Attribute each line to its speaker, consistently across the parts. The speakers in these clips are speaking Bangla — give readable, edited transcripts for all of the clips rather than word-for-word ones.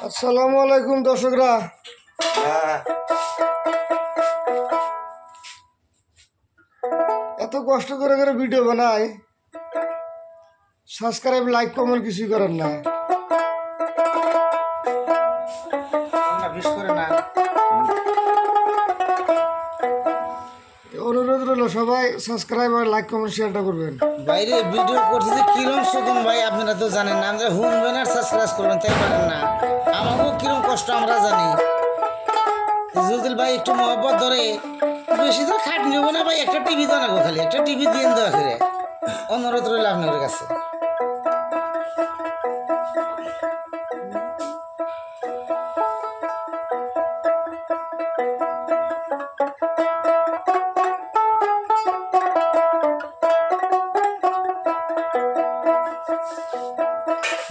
Speaker 1: আসসালামু আলাইকুম দর্শকরা। এত কষ্ট করে করে ভিডিও বানাই, সাবস্ক্রাইব লাইক কমেন্ট কিছুই করেন না। অনুরোধ রইল সবাই সাবস্ক্রাইব আর লাইক কমেন্ট শেয়ারটা করবেন।
Speaker 2: বাইরে ভিডিও করতে কিরম শোধন ভাই, আপনারা তো জানেন না। আমরা শুনবেন আর সাবস্ক্রাইব করবেন, তাই পারেন না। আমাকেও কিরম কষ্ট আমরা জানি। যদি ভাই একটু মহব্বত ধরে, বেশি তো খাট নেবো না ভাই, একটা টিভি দাও না গো, খালি একটা টিভি দিয়ে দেওয়া করে অনুরোধ রইল আপনাদের কাছে।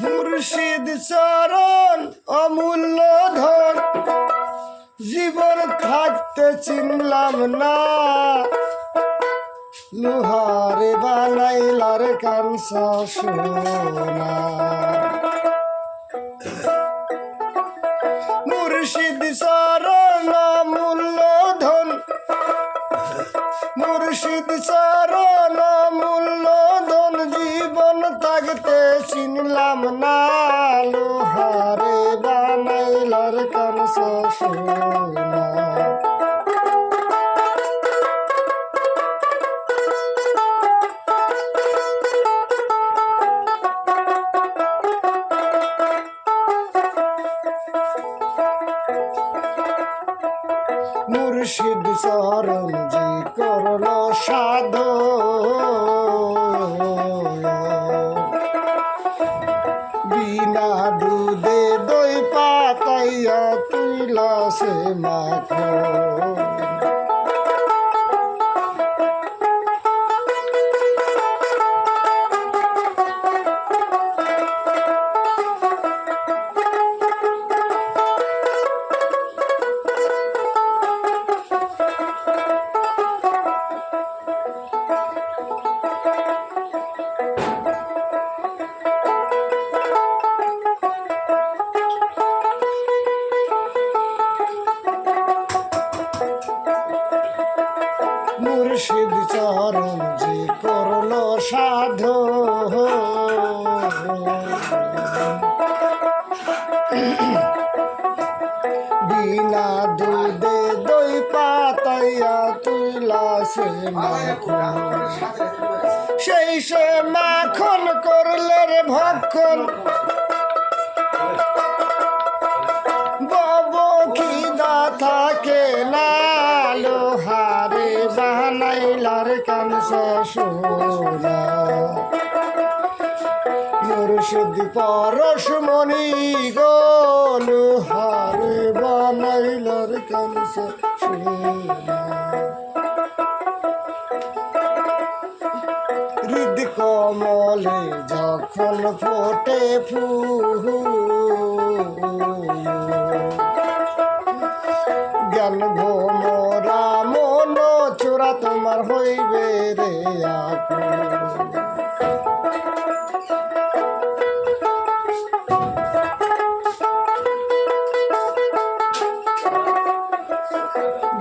Speaker 1: মুর্শিদ চরণ অমূল্য ধন, জীবন থাকতে চিনলাম না। লোহারে বানাইলার কাঞ্চা সোনা। মুর্শিদ চরণ অমূল্য ধন, মুর্শিদ চরণ অমূল্য ধন, জীবন থাকতে চিনলাম না। লোহারে বানাইলার কাঞ্চা সোনা। মুর্শিদ চরণ জি করল সাধ, বিনা দুধে দই পাতাইয়া তুইলা সে মাখন। মুর্শিদ চরণ জি করল সাধ, বিনা দুধে দই পাতাইয়া তুইলা সে মাখন। সেই সে মাখন করলে রে ভক্ষণ, বব খিদা থাকে না। লোহারে বানাইলার কাঞ্চা সোনা। মুর্শিদ পরশমণি গো, লোহারে বানাইলার কাঞ্চা সোনা। হৃদ কমলে যখন ফোটে ফুল, জ্ঞান ভোমরা মন চোরা তোমার হইবে রে আকুল।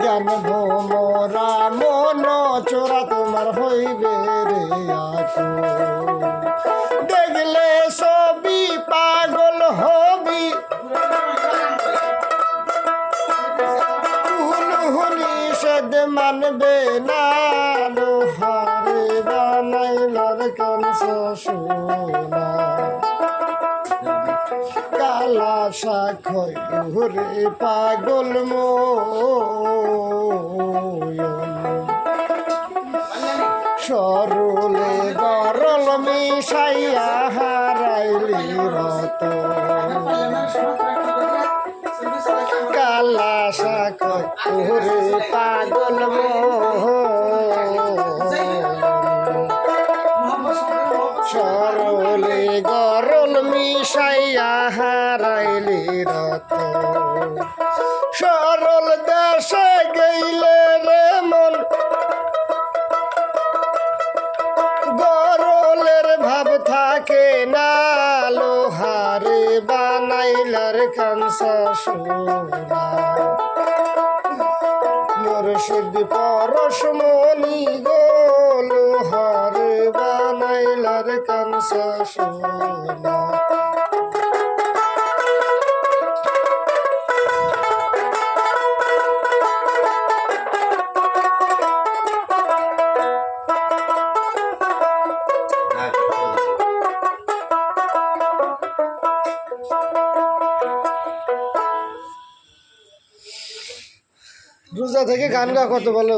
Speaker 1: জ্ঞান ভোমরা মন চোরা তোমার হইবে রে আকুল। দেখলে সবই পাগল হবি, নিষেধ মানবে না। লোহারে বানাইলার কাঞ্চা সোনা। কালা সাক্ষয় ঘুরে পাগল ময়ন, সরলে গরল মিশাইয়া হারাইলি রতন। কালা সাক্ষয় ঘুরে পাগল সরলে গরল মিশাইয়া হারাইলি রতন। সরল দেশে গেইলে রে মন, গরলের ভাব থাকে না। লোহারে বানাইলার কানসা সোনা মুর্শিদ পরশমণি গো লোহারে বানাইলার কানসা সোনা রোজা থেকে গান গা কত ভালো